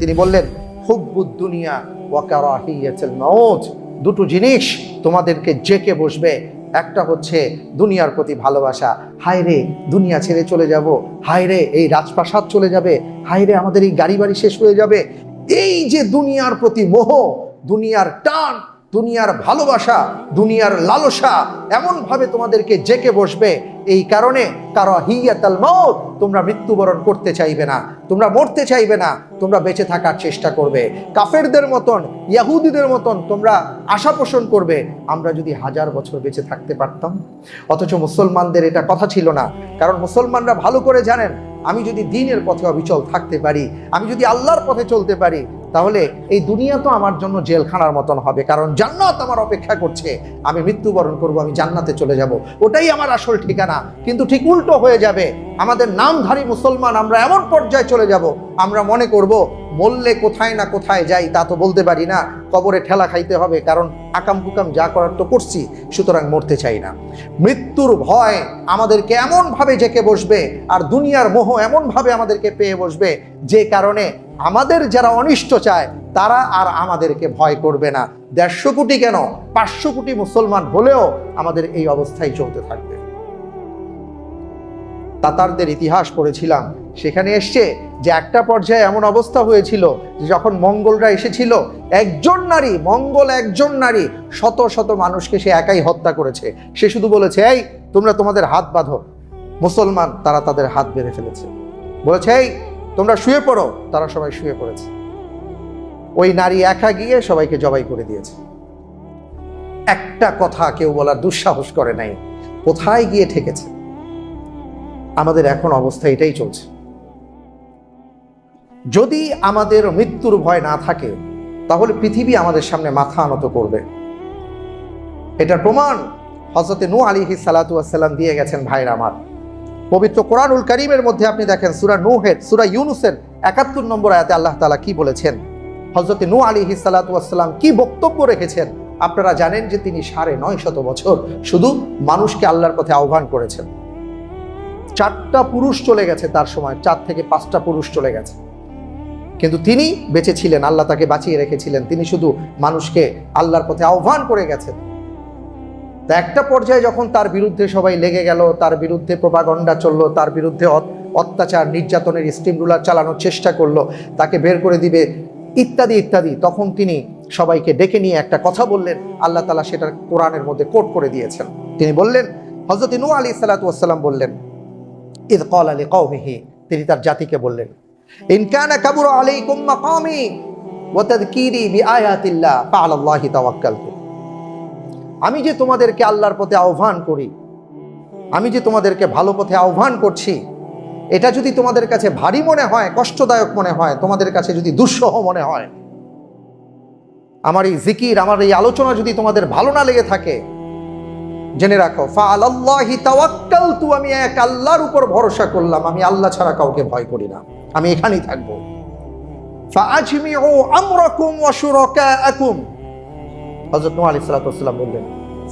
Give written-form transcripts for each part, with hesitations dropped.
তিনি বললেন, হুব্বুদ দুনিয়া ওয়া কারাহিয়াতুল মাউত, দুটো জিনিস তোমাদেরকে জেকে বসবে। একটা হচ্ছে দুনিয়ার প্রতি ভালোবাসা, হায় রে দুনিয়া ছেড়ে চলে যাব, হায় রে এই রাজপ্রাসাদ চলে যাবে, হায় রে আমাদের এই গাড়ি বাড়ি শেষ হয়ে যাবে। এই যে দুনিয়ার প্রতি মোহ, দুনিয়ার টান, দুনিয়ার ভালোবাসা, দুনিয়ার লালসা এমনভাবে তোমাদেরকে জেকে বসবে, এই কারণে কারাহিয়াতুল মাউত, তোমরা মৃত্যুবরণ করতে চাইবে না, তোমরা মরতে চাইবে না, তোমরা বেঁচে থাকার চেষ্টা করবে। কাফেরদের মতন, ইহুদিদের মতন তোমরা আশা পোষণ করবে, আমরা যদি 1000 বছর বেঁচে থাকতে পারতাম। অথচ মুসলমানদের এটা কথা ছিল না, কারণ মুসলমানরা ভালো করে জানেন, আমি যদি দ্বীনের পথে অবিচল থাকতে পারি, আমি যদি আল্লাহর পথে চলতে পারি, তাহলে এই দুনিয়া তো আমার জন্য জেলখানার মতন হবে, কারণ জান্নাত আমার অপেক্ষা করছে। আমি মৃত্যুবরণ করব, আমি জান্নাতে চলে যাব, ওটাই আমার আসল ঠিকানা। কিন্তু ঠিক উল্টো হয়ে যাবে, আমাদের নামধারী মুসলমান আমরা এমন পর্যায়ে চলে যাব, আমরা মনে করব মরলে কোথায় না কোথায় যাই তা তো বলতে পারি না, কবরে ঠেলা খাইতে হবে, কারণ আকাম কুকাম যা করার তো করছি, সুতরাং মরতে চাই না। মৃত্যুর ভয় আমাদেরকে এমনভাবে জেকে বসবে, আর দুনিয়ার মোহ এমনভাবে আমাদেরকে পেয়ে বসবে, যে কারণে আমাদের যারা অনিষ্ট চায় তারা আর আমাদেরকে ভয় করবে না। 150 কোটি কেন 500 কোটি মুসলমান হলেও আমাদের এই অবস্থায় চলতে থাকবে। তাতারদের ইতিহাস পড়েছিলাম, সেখানে এসছে যে একটা পর্যায়ে এমন অবস্থা হয়েছিল যে যখন মঙ্গলরা এসেছিল, একজন নারী, মঙ্গল একজন নারী শত শত মানুষকে সে একাই হত্যা করেছে। সে শুধু বলেছে, এই তোমরা তোমাদের হাত বাঁধো। মুসলমান তারা তাদের হাত বেঁধে ফেলেছে, বলেছে এই তোমরা শুয়ে পড়ো, তারা সবাই শুয়ে পড়েছে। ওই নারী একা গিয়ে সবাইকে জবাই করে দিয়েছে। একটা কথা কেউ বলার দুঃসাহস করে নাই, কোথায় গিয়ে ঠেকেছে। আমাদের এখন অবস্থা এটাই চলছে। যদি আমাদের মৃত্যুর ভয় না থাকে, তাহলে পৃথিবী আমাদের সামনে মাথা নত করবে। এটার প্রমাণ হযরত নূহ আলাইহিস সালাতু ওয়াস সালাম দিয়ে গেছেন। ভাইরা আমার, পবিত্র কোরআনুল কারীমের মধ্যে আপনি দেখেন সূরা নূহের, সূরা ইউনূসের 71 নম্বর আয়াতে আল্লাহ তাআলা কি বলেছেন, হযরত নূহ আলাইহিস সালাতু ওয়াস সালাম কি বক্তব্য রেখেছেন। আপনারা জানেন যে তিনি 950 বছর শুধু মানুষকে আল্লাহর পথে আহ্বান করেছেন। 4টা পুরুষ চলে গেছে তার সময়, 4 থেকে 5টা পুরুষ চলে গেছে, কিন্তু তিনি বেঁচে ছিলেন, আল্লাহ তাকে বাঁচিয়ে রেখেছিলেন। তিনি শুধু মানুষকে আল্লাহর পথে আহ্বান করে গেছেন। তা একটা পর্যায়ে যখন তার বিরুদ্ধে সবাই লেগে গেল, তার বিরুদ্ধে প্রোপাগান্ডা চললো, তার বিরুদ্ধে অত্যাচার নির্যাতনের স্টিম রুলার চালানোর চেষ্টা করলো, তাকে বের করে দিবে ইত্যাদি ইত্যাদি, তখন তিনি সবাইকে ডেকে নিয়ে একটা কথা বললেন। আল্লাহ তাআলা সেটা কোরআনের মধ্যে কোট করে দিয়েছেন। তিনি বললেন, হযরত নূহ আলাইহিস সালাতু ওয়াস সালাম বললেন, ইয ক্বালা লিকাওমিহি, তিনি তার জাতিকে বললেন, ইন কানা কাবুরা আলাইকুম মাকামি ওয়া তাযকিরি বিআয়াতিল্লাহ ফাআলাল্লাহি তাওয়াক্কালতু। আমি যে তোমাদেরকে আল্লাহর পথে আহ্বান করি, আমি যে তোমাদেরকে ভালো পথে আহ্বান করছি, এটা যদি তোমাদের কাছে ভারী মনে হয়, কষ্টদায়ক মনে হয়, তোমাদের কাছে যদি দুঃসহ মনে হয়, আমার এই জিকির, আমার এই আলোচনা যদি তোমাদের ভালো না লেগে থাকে, জেনে রাখো ফাআলাল্লাহি তাওয়াক্কালতু, আমি এক আল্লাহর উপর ভরসা করলাম, আমি আল্লাহ ছাড়া কাউকে ভয় করি না, আমি এখানেই থাকবো। ফাআজমিউ আমরাকুম ওয়া শুরাকাআকুম, হযরত নূহ আলাইহিস সালাতু ওয়াস সালাম বললেন,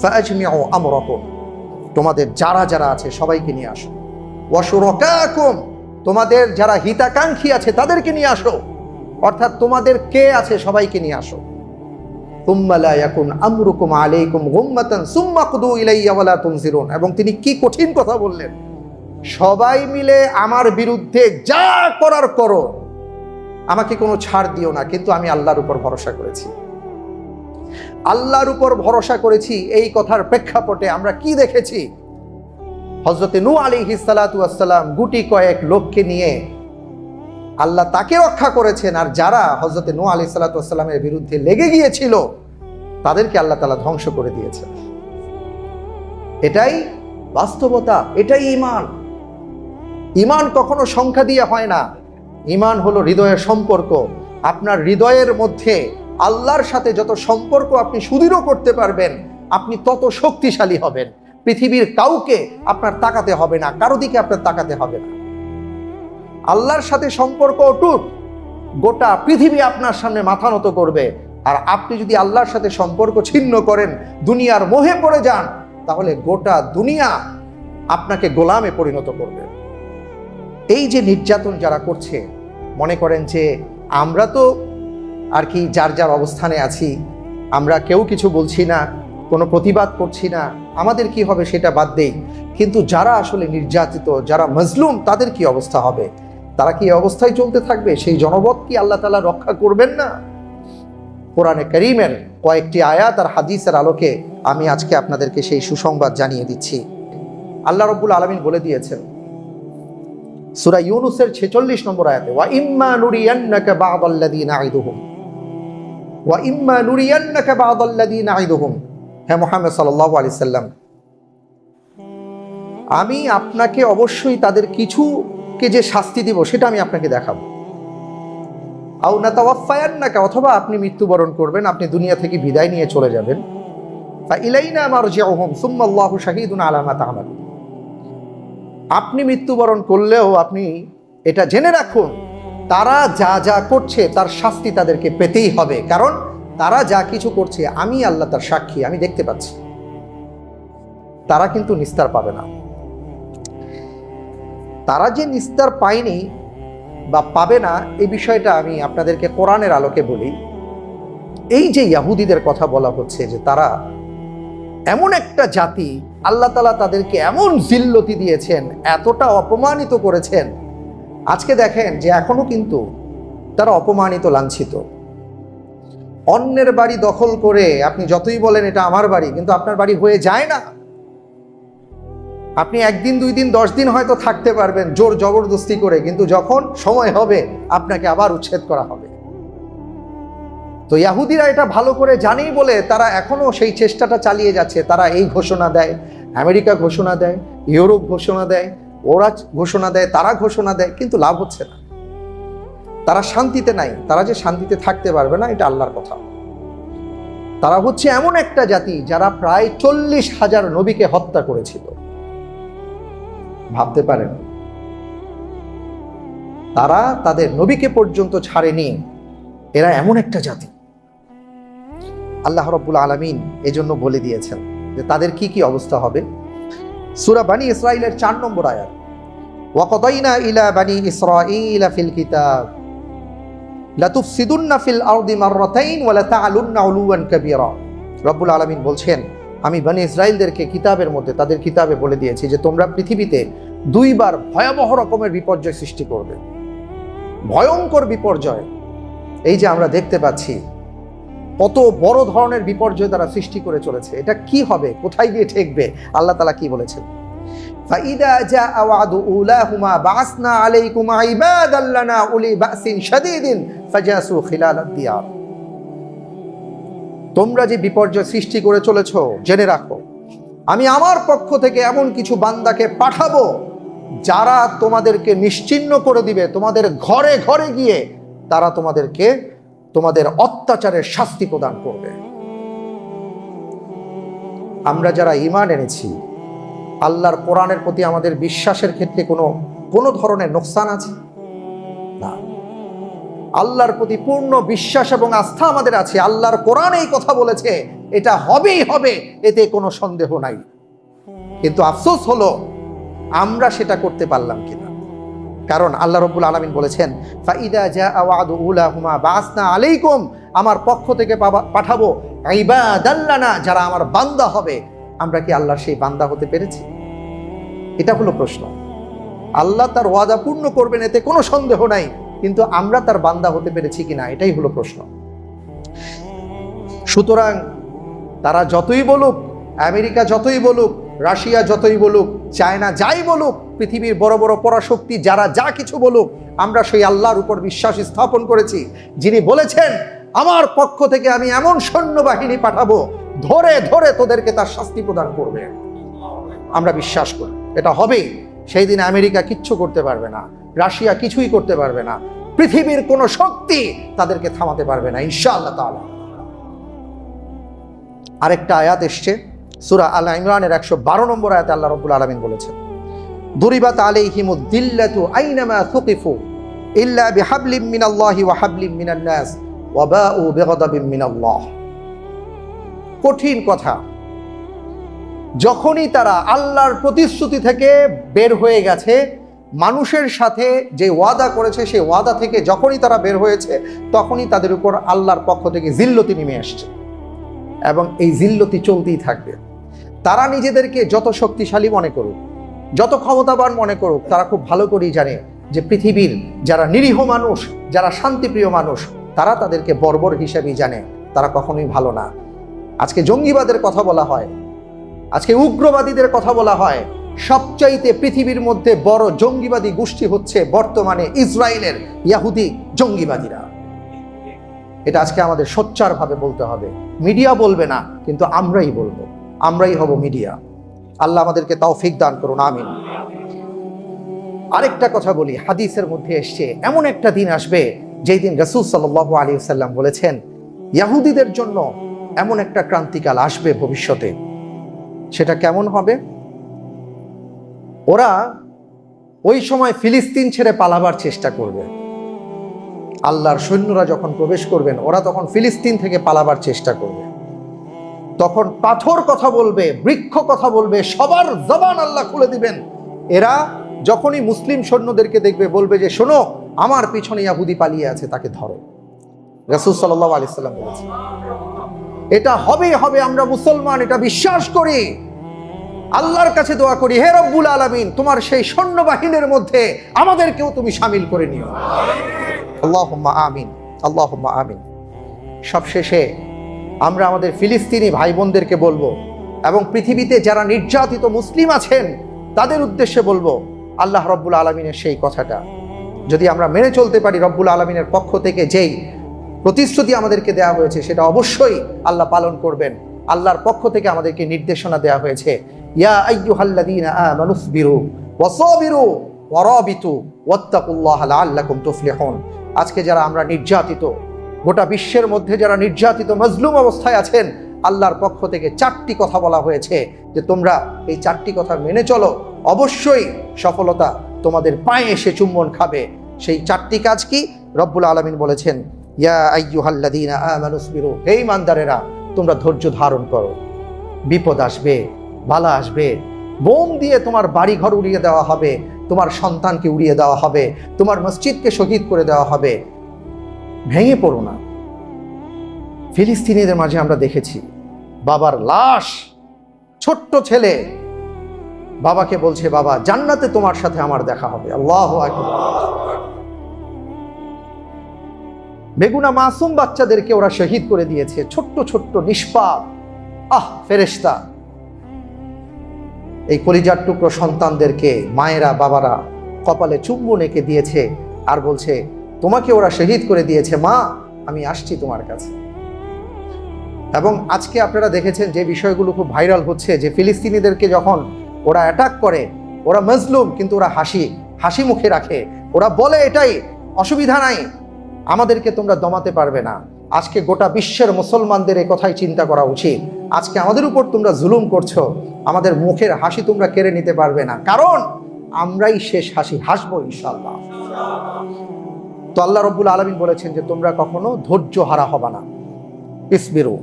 ফাআজমিউ আমরাকুম, তোমাদের যারা যারা আছে সবাইকে নিয়ে আসো, ওয়া শুরাকাআকুম, তোমাদের যারা হিতাকাঙ্ক্ষী আছে তাদেরকে নিয়ে আসো, অর্থাৎ তোমাদের কে আছে সবাইকে নিয়ে আসো। তুম্মা লা ইয়াকুন আমরুকুম আলাইকুম গুম্মাতান সুম্মা কুদু ইলাইয়া ওয়া লা তুনজিরুন। এবং তিনি কি কঠিন কথা বললেন, সবাই মিলে আমার বিরুদ্ধে যা করার করো, আমাকে কোনো ছাড় দিও না, কিন্তু আমি আল্লাহর উপর ভরসা করেছি। আল্লাহর উপর ভরসা করেছি, এই কথার প্রেক্ষাপটে আমরা কি দেখেছি, হযরত নূহ আলাইহিস সালাতু ওয়াস সালাম গুটি কয়েক লোককে নিয়ে আল্লাহ তাকে রক্ষা করেছেন, আর যারা হযরত নূহ আলাইহিস সালাতু ওয়াস সালামের বিরুদ্ধে লেগে গিয়েছিল তাদেরকে আল্লাহ তাআলা ধ্বংস করে দিয়েছেন। এটাই বাস্তবতা, এটাই ঈমান। ঈমান কখনো সংখ্যা দিয়ে হয় না, ঈমান হলো হৃদয়ের সম্পর্ক। আপনার হৃদয়ের মধ্যে আল্লাহর সাথে যত সম্পর্ক আপনি সুদৃঢ় করতে পারবেন, আপনি তত শক্তিশালী হবেন। পৃথিবীর কাউকে আপনার তাকাতে হবে না, কারো দিকে আপনার তাকাতে হবে না। আল্লাহর সাথে সম্পর্ক অটুট, গোটা পৃথিবী আপনার সামনে মাথা নত করবে। আর আপনি যদি আল্লাহর সাথে সম্পর্ক ছিন্ন করেন, দুনিয়ার মোহে পড়ে যান, তাহলে গোটা দুনিয়া আপনাকে গোলামে পরিণত করবে। এই যে নির্যাতন যারা করছে, মনে করেন যে আমরা তো আর কি যার যার অবস্থানে আছি, আমরা কেউ কিছু বলছি না, কোনো প্রতিবাদ করছি না, আমাদের কি হবে সেটা বাদ দেই। কিন্তু যারা আসলে নির্যাতিত, যারা মজলুম, তাদের কি অবস্থা হবে? তারা কি এই অবস্থায় চলতে থাকবে? সেই জনপদ কি আল্লাহ তাআলা রক্ষা করবেন না? কোরআনে কারীমের কয়েকটি আয়াত আর হাদিসের আলোকে আমি আজকে আপনাদেরকে সেই সুসংবাদ জানিয়ে দিচ্ছি। আল্লাহ রাব্বুল আলামিন বলে দিয়েছেন সূরা ইউনূসের 46 নম্বর আয়াতে, ওয়া ইম্মা নুরিয়ান্নাকা বা'দাল্লাযী না'iদুহুম, ওয়া ইম্মা নুরিয়ান্নাকা বা'দাল্লাযী না'iদুহুম। হে মুহাম্মদ সাল্লাল্লাহু আলাইহি সাল্লাম, আমি আপনাকে অবশ্যই তাদের কিছুকে যে শাস্তি দিব সেটা আমি আপনাকে দেখাবো। আও নাতাওয়াফায়ান্নাকা, অথবা আপনি মৃত্যুবরণ করবেন, আপনি দুনিয়া থেকে বিদায় নিয়ে চলে যাবেন। ফা ইলাইনা মারজিউহুম সুম্মা আল্লাহু শাহীদুন আলা মা তা'মালুন। আপনি মৃত্যুবরণ করলেও আপনি এটা জেনে রাখুন, তারা যা যা করছে তার শাস্তি তাদেরকে পেতেই হবে। কারণ তারা যা কিছু করছে আমি আল্লাহ তার সাক্ষী, আমি দেখতে পাচ্ছি। তারা কিন্তু নিস্তার পাবে না। তারা যে নিস্তার পায়নি বা পাবে না, এই বিষয়টা আমি আপনাদেরকে কোরআনের আলোকে বলি। এই যে ইহুদিদের কথা বলা হচ্ছে যে তারা এমন একটা জাতি, আল্লাহ তাআলা তাদেরকে এমন জিল্লতি দিয়েছেন, এতটা অপমানিত করেছেন, আজকে দেখেন যে এখনো কিন্তু তারা অপমানিত, লাঞ্ছিত। অন্যের বাড়ি দখল করে আপনি যতই বলেন এটা আমার বাড়ি, কিন্তু আপনার বাড়ি হয়ে যায় না। আপনি একদিন, 2 দিন, 10 দিন হয়তো থাকতে পারবেন জোর জবরদস্তি করে, কিন্তু যখন সময় হবে আপনাকে আবার উচ্ছেদ করা হবে। তো ইহুদিরা এটা ভালো করে জানেই বলে তারা এখনো সেই চেষ্টাটা চালিয়ে যাচ্ছে। তারা এই ঘোষণা দেয়, আমেরিকা ঘোষণা দেয়, ইউরোপ ঘোষণা দেয়, ওরা ঘোষণা দেয়, তারা ঘোষণা দেয়, কিন্তু লাভ হচ্ছে না। তারা শান্তিতে নাই। তারা যে শান্তিতে থাকতে পারবে না, এটা আল্লাহর কথা। তারা হচ্ছে এমন একটা জাতি যারা প্রায় 40,000 নবীকে হত্যা করেছিল। ভাবতে পারেন, তারা তাদের নবীকে পর্যন্ত ছাড়েনি। এরা এমন একটা জাতি। আল্লাহ রাব্বুল আলামিন এজন্য বলে দিয়েছেন যে তাদের কি কি অবস্থা হবে। সূরা বনী ইসরাঈলের 4 নম্বর আয়াত, ওয়া কাদাইনা ইলা বনী ইসরাঈলা ফিল কিতাব লা তুফসিদুন্না ফিল আরদি মাররাতাইন ওয়া লা তা'লুন্না উলুওয়ান কাবীরা। রব্বুল আলামিন বলছেন, আমি বনী ইসরাঈলদেরকে কিতাবের মধ্যে, তাদের কিতাবে বলে দিয়েছি যে তোমরা পৃথিবীতে 2 বার ভয়াবহ রকমের বিপর্যয় সৃষ্টি করবে, ভয়ঙ্কর বিপর্যয়। এই যে আমরা দেখতে পাচ্ছি কত বড় ধরনের বিপর্যয় তারা সৃষ্টি করে চলেছে, এটা কি হবে, কোথায় গিয়ে ঠেকবে? আল্লাহ তাআলা কি বলেছেন? ফাইদা জাআ ওয়াদু উলাহুমা বাসনা আলাইকুম ইবাদাল লানা উলি বাসিন শাদীদিন ফাজাসু খিলালাদ দিয়ার। তোমরা যে বিপর্যয় সৃষ্টি করে চলেছো, জেনে রাখো আমি আমার পক্ষ থেকে এমন কিছু বান্দাকে পাঠাবো যারা তোমাদেরকে নিশ্চিহ্ন করে দিবে। তোমাদের ঘরে ঘরে গিয়ে তারা তোমাদেরকে তোমাদের অত্যাচারের শাস্তি প্রদান করবে। আমরা যারা ঈমান এনেছি, আল্লাহর কোরআনের প্রতি আমাদের বিশ্বাসের ক্ষেত্রে কোনো ধরনের নোকসান আছে না। আল্লাহর প্রতি পূর্ণ বিশ্বাস এবং আস্থা আমাদের আছে। আল্লাহর কোরআন এই কথা বলেছে, এটা হবেই হবে, এতে কোনো সন্দেহ নাই। কিন্তু আফসোস হলো আমরা সেটা করতে পারলাম কিনা। কারণ আল্লাহ রাব্বুল আলামিন বলেছেন, ফাইদা জাআ ওয়াদু উলাহুমা বাসনা আলাইকুম, আমার পক্ষ থেকে পাঠাবো ইবাদাল লানা, যারা আমার বান্দা হবে। আমরা কি আল্লাহর সেই বান্দা হতে পেরেছি? এটা হলো প্রশ্ন। আল্লাহ তার ওয়াদা পূর্ণ করবেন, এতে কোনো সন্দেহ নাই, কিন্তু আমরা তার বান্দা হতে পেরেছি কিনা, এটাই হলো প্রশ্ন। সুতরাং তারা যতই বলুক, আমেরিকা যতই বলুক, রাশিয়া যতই বলুক, চায়না যাই বলুক, পৃথিবীর বড় বড় পরাশক্তি যারা যা কিছু বলুক, আমরা সেই আল্লাহর উপর বিশ্বাস স্থাপন করেছি, যিনি বলেছেন আমার পক্ষ থেকে আমি এমন সৈন্যবাহিনী পাঠাবো, ধরে ধরে তোদেরকে তার শাস্তি প্রদান করবে। আমরা বিশ্বাস করি এটা হবেই। সেই দিন আমেরিকা কিচ্ছু করতে পারবে না, রাশিয়া কিছুই করতে পারবে না, পৃথিবীর কোনো শক্তি তাদেরকে থামাতে পারবে না ইনশাআল্লাহ তাআলা। আরেকটা আয়াত এসছে সূরা আল ইমরানের 112 নম্বর আয়াতে আল্লাহ রাব্বুল আলামিন বলেছেন, দুরিবাত আলাইহিমুদ দিল্লাতু আইনামা সুকিফু ইল্লা বিহাবলিম মিনাল্লাহি ওয়া হাবলিম মিনান নাস ওয়া বাউ বিগাদাবিন মিনাল্লাহ। কঠিন কথা। যখনই তারা আল্লাহর প্রতিশ্রুতি থেকে বের হয়ে গেছে, মানুষের সাথে যে ওয়াদা করেছে সেই ওয়াদা থেকে যখনই তারা বের হয়েছে তখনই তাদের উপর আল্লাহর পক্ষ থেকে জিল্লতি নেমে আসছে, এবং এই জিল্লতি চলতেই থাকবে। তারা নিজেদেরকে যত শক্তিশালী মনে করুক, যত ক্ষমতাবান মনে করুক, তারা খুব ভালো করেই জানে যে পৃথিবীর যারা নিরীহ মানুষ, যারা শান্তিপ্রিয় মানুষ, তারা তাদেরকে বর্বর হিসেবেই জানে, তারা কখনোই ভালো না। আজকে জঙ্গিবাদের কথা বলা হয়, আজকে উগ্রবাদীদের কথা বলা হয়, সবচাইতে পৃথিবীর মধ্যে বড় জঙ্গিবাদী গোষ্ঠী হচ্ছে বর্তমানে ইসরায়েলের ইহুদি জঙ্গিবাদীরা। এটা আজকে আমাদের সোচ্চারভাবে বলতে হবে। মিডিয়া বলবে না, কিন্তু আমরাই বলবো, আমরাই হব মিডিয়া। আল্লাহ আমাদেরকে তৌফিক দান করুন, আমিন। আরেকটা কথা বলি, হাদিসের মধ্যে এসছে এমন একটা দিন আসবে যেই দিন রাসূল সাল্লাল্লাহু আলাইহি ওয়াসাল্লাম বলেছেন ইহুদিদের জন্য এমন একটা ক্রান্তিকাল আসবে ভবিষ্যতে। সেটা কেমন হবে? ওরা ওই সময় ফিলিস্তিন ছেড়ে পালাবার চেষ্টা করবে। আল্লাহর সৈন্যরা যখন প্রবেশ করবেন, ওরা তখন ফিলিস্তিন থেকে পালাবার চেষ্টা করবে। তখন পাথর কথা বলবে, বৃক্ষ কথা বলবে, সবার জবান আল্লাহ খুলে দিবেন। এরা যখনই মুসলিম সৈন্যদেরকে দেখবে বলবে যে শোনো, আমার পিছনে ইহুদি পালিয়ে আছে, তাকে ধরো। রাসূল সাল্লাল্লাহু আলাইহি ওয়াসাল্লাম বলেছেন এটা হবেই হবে। আমরা মুসলমান, এটা বিশ্বাস করি, আল্লাহর কাছে দোয়া করি, হে রব্বুল আলামিন, তোমার সেই সৈন্যবাহিনীর মধ্যে আমাদেরকেও তুমি শামিল করে নিও। আল্লাহুম্মা আমিন, আল্লাহুম্মা আমিন। সবশেষে আমরা আমাদের ফিলিস্তিনি ভাই বোনদেরকে বলবো, এবং পৃথিবীতে যারা নির্যাতিত মুসলিম আছেন তাদের উদ্দেশ্যে বলবো, আল্লাহ রব্বুল আলামিনের সেই কথাটা যদি আমরা মেনে চলতে পারি, রব্বুল আলামিনের পক্ষ থেকে যেই প্রতিশ্রুতি আমাদেরকে দেওয়া হয়েছে সেটা অবশ্যই আল্লাহ পালন করবেন। আল্লাহর পক্ষ থেকে আমাদেরকে নির্দেশনা দেওয়া হয়েছে, ইয়া আইয়ুহাল্লাযীনা আমানুসবিরু ওয়াসাবিরু ওয়ারাবিতু ওয়াত্তাকুল্লাহা লাআল্লাকুম তুফলিহুন। আজকে যারা আমরা নির্যাতিত, গোটা বিশ্বের মধ্যে যারা নির্যাতিত মজলুম অবস্থায় আছেন, আল্লাহর পক্ষ থেকে 4টি কথা বলা হয়েছে যে তোমরা এই 4টি কথা মেনে চলো, অবশ্যই সফলতা তোমাদের পায়ে এসে চুম্বন খাবে। সেই 4টি কাজ কি? রব্বুল আলামিন বলেছেন, ইয়া আইয়ুহাল্লাযীনা আমানুসবিরু, হে ঈমানদারেরা তোমরা ধৈর্য ধারণ করো। বিপদ আসবে, বালা আসবে, বোম দিয়ে তোমার বাড়ি ঘর উড়িয়ে দেওয়া হবে, তোমার সন্তানকে উড়িয়ে দেওয়া হবে, তোমার মসজিদকে শহীদ করে দেওয়া হবে। ভেঙে পড়ো না। ফিলিস্তিনিদের মাঝে আমরা দেখেছি বাবার লাশ, ছোট্ট ছেলে বাবাকে বলছে, বাবা জান্নাতে তোমার সাথে আমার দেখা হবে। আল্লাহু আকবার। বেগুনা মাসুম বাচ্চাদেরকে ওরা শহীদ করে দিয়েছে, ছোট্ট ছোট্ট নিষ্পাপ ফেরেশতা। এই কলিজার টুকরো সন্তানদেরকে মায়েরা বাবারা কপালে চুম্বন এঁকে দিয়েছে আর বলছে, তোমাকে ওরা শহীদ করে দিয়েছে মা, আমি আসছি তোমার কাছে। এবং আজকে আপনারা দেখেছেন যে বিষয়গুলো খুব ভাইরাল হচ্ছে, যে ফিলিস্তিনিদেরকে যখন ওরা অ্যাটাক করে, ওরা মজলুম কিন্তু ওরা হাসি মুখে রাখে, ওরা বলে এটাই অসুবিধা নাই, আমাদেরকে তোমরা দমাতে পারবে না। আজকে গোটা বিশ্বের মুসলমানদের এই কথাই চিন্তা করা উচিত। আজকে আমাদের উপর তোমরা জুলুম করছো, আমাদের মুখের হাসি তোমরা কেড়ে নিতে পারবে না, কারণ আমরাই শেষ হাসি হাসবো ইনশাআল্লাহ। তো আল্লাহ রব্বুল আলামিন বলেছেন যে তোমরা কখনো ধৈর্য হারা হবে না। ইসবিরু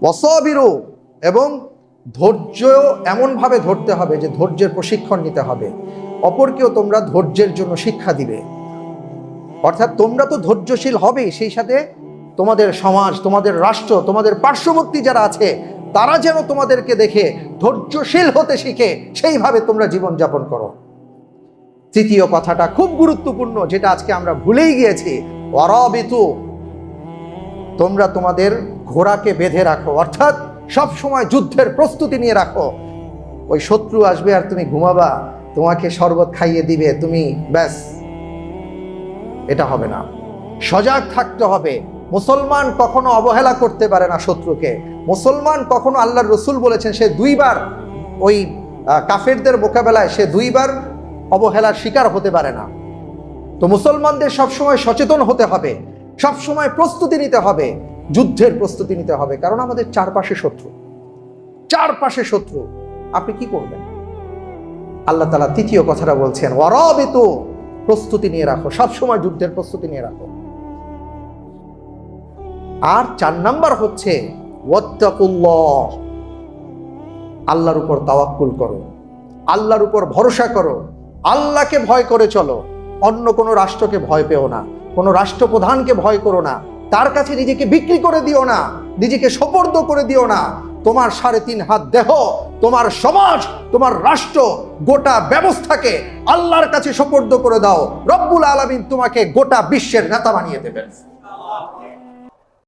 ওয়াসাবিরু, এবং ধৈর্য এমনভাবে ধরতে হবে যে ধৈর্যের প্রশিক্ষণ নিতে হবে, অপরকেও তোমরা ধৈর্যের জন্য শিক্ষা দিবে। অর্থাৎ তোমরা তো ধৈর্যশীল হবে, সেই সাথে তোমাদের সমাজ, তোমাদের রাষ্ট্র, তোমাদের পার্শ্ববর্তী যারা আছে তারা যেন তোমাদেরকে দেখে ধৈর্যশীল হতে শিখে, সেইভাবে তোমরা জীবনযাপন করো। তৃতীয় কথাটা খুব গুরুত্বপূর্ণ, যেটা আজকে আমরা ভুলেই গিয়েছি, ওয়ারাবিতু, তোমরা তোমাদের ঘোড়াকে বেঁধে রাখো, অর্থাৎ সব সময় যুদ্ধের প্রস্তুতি নিয়ে রাখো। ওই শত্রু আসবে আর তুমি ঘুমাবা, তোমাকে শরবত খাইয়ে দিবে, তুমি ব্যাস, এটা হবে না। সজাগ থাকতে হবে। মুসলমান কখনো অবহেলা করতে পারে না শত্রুকে। মুসলমান কখনো, আল্লাহর রসুল বলেছেন, সে 2 বার ওই কাফেরদের মোকাবেলায় সে 2 বার অবহেলার শিকার হতে পারে না। তো মুসলমানদের সবসময় সচেতন হতে হবে, সবসময় প্রস্তুতি নিতে হবে, যুদ্ধের প্রস্তুতি নিতে হবে, কারণ আমাদের চারপাশে শত্রু। আপনি কি করবেন? আল্লাহ তাআলা তৃতীয় কথাটা বলছেন, ওয়ারাবিতু, প্রস্তুতি নিয়ে রাখো, সবসময় যুদ্ধের প্রস্তুতি নিয়ে রাখো। আর 4 নাম্বার হচ্ছে ওয়াত্তাকুল্লাহ, আল্লাহর উপর তাওয়াক্কুল করো, আল্লাহর উপর ভরসা করো। আল্লাহকে ভয় করে চলো, অন্য কোনো রাষ্ট্রকে ভয় পেও না, কোনো রাষ্ট্রপ্রধানকে ভয় করো না, তার কাছে নিজেকে বিক্রি করে দিও না, নিজেকে সোপর্দ করে দিও না। তোমার 3.5 হাত দেহ, তোমার সমাজ, তোমার রাষ্ট্র, গোটা ব্যবস্থাকে আল্লাহর কাছে সোপর্দ করে দাও। রব্বুল আলামিন তোমাকে গোটা বিশ্বের নেতা বানিয়ে দেবেন।